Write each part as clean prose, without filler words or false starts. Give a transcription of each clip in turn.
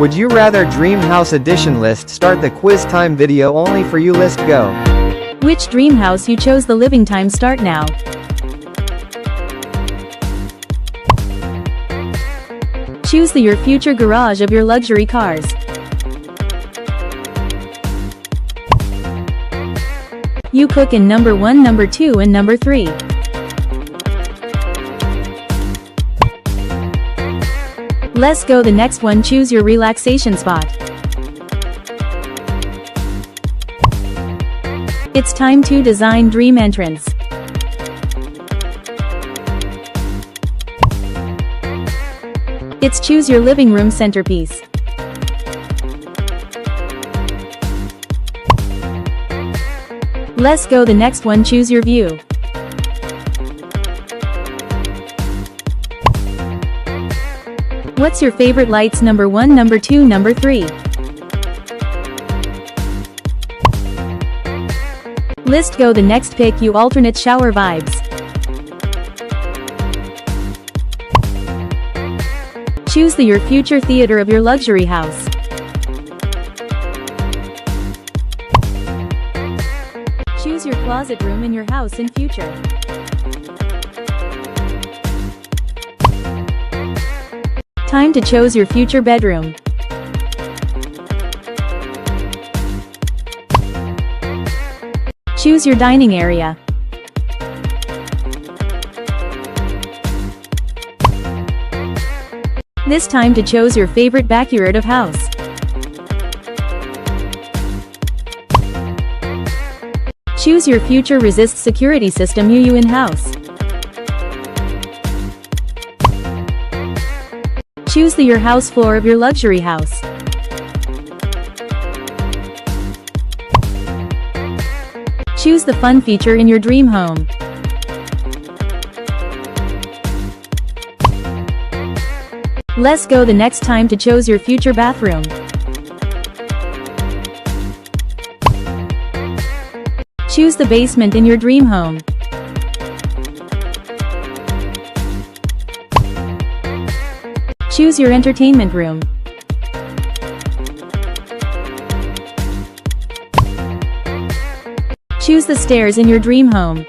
Would you rather Dream House Edition list? Start the quiz time video only for you. List go. Which dream house you chose? The living time start now. Choose your future garage of your luxury cars. You cook in number 1, number 2 and number 3. Let's go the next one. Choose your relaxation spot. It's time to design dream entrance. It's choose your living room centerpiece. Let's go the next one. Choose your view. What's your favorite lights? Number 1, number 2, number 3. List go the next pick you alternate shower vibes. Choose your future theater of your luxury house. Choose your closet room in your house in future. Time to choose your future bedroom. Choose your dining area. This time to choose your favorite backyard of house. Choose your future resist security system you in-house. Choose your house floor of your luxury house. Choose the fun feature in your dream home. Let's go the next time to choose your future bathroom. Choose the basement in your dream home. Choose your entertainment room. Choose the stairs in your dream home.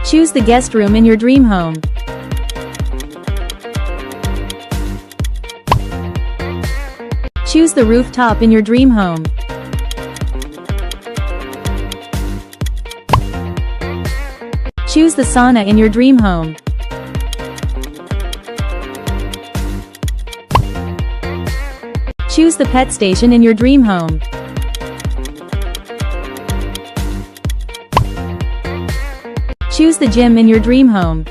Choose the guest room in your dream home. Choose the rooftop in your dream home. Choose the sauna in your dream home. Choose the pet station in your dream home. Choose the gym in your dream home.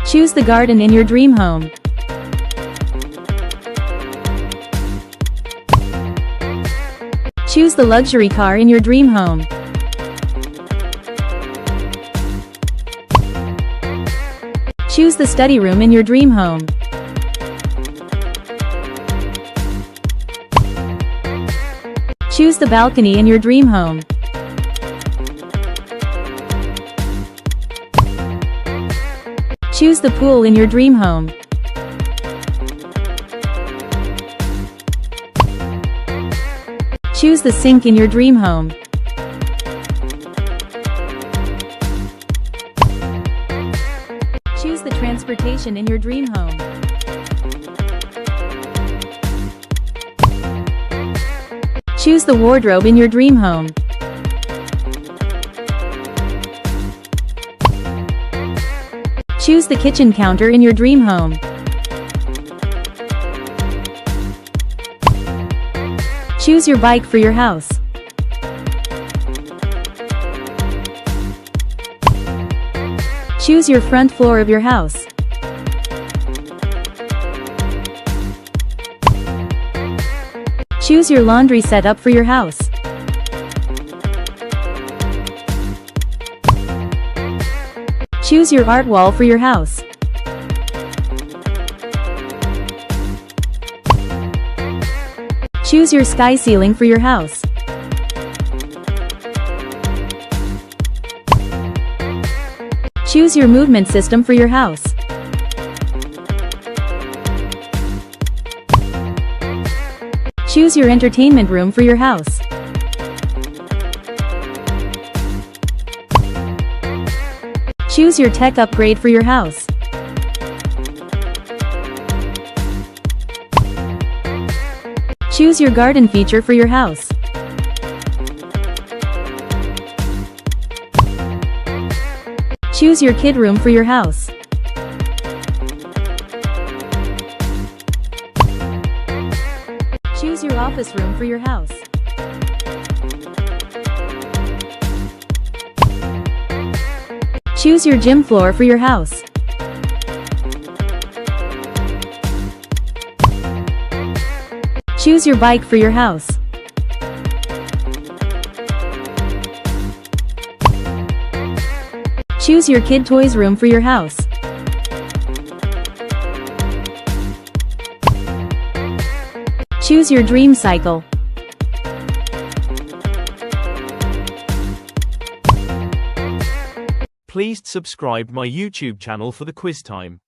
Choose the garden in your dream home. Choose the luxury car in your dream home. Choose the study room in your dream home. Choose the balcony in your dream home. Choose the pool in your dream home. Choose the sink in your dream home. Choose the transportation in your dream home. Choose the wardrobe in your dream home. Choose the kitchen counter in your dream home. Choose your bike for your house. Choose your front floor of your house. Choose your laundry setup for your house. Choose your art wall for your house. Choose your sky ceiling for your house. Choose your movement system for your house. Choose your entertainment room for your house. Choose your tech upgrade for your house. Choose your garden feature for your house. Choose your kid room for your house. Choose your office room for your house. Choose your gym floor for your house. Choose your bike for your house. Choose your kid toys room for your house. Choose your dream cycle. Please subscribe my YouTube channel for the quiz time.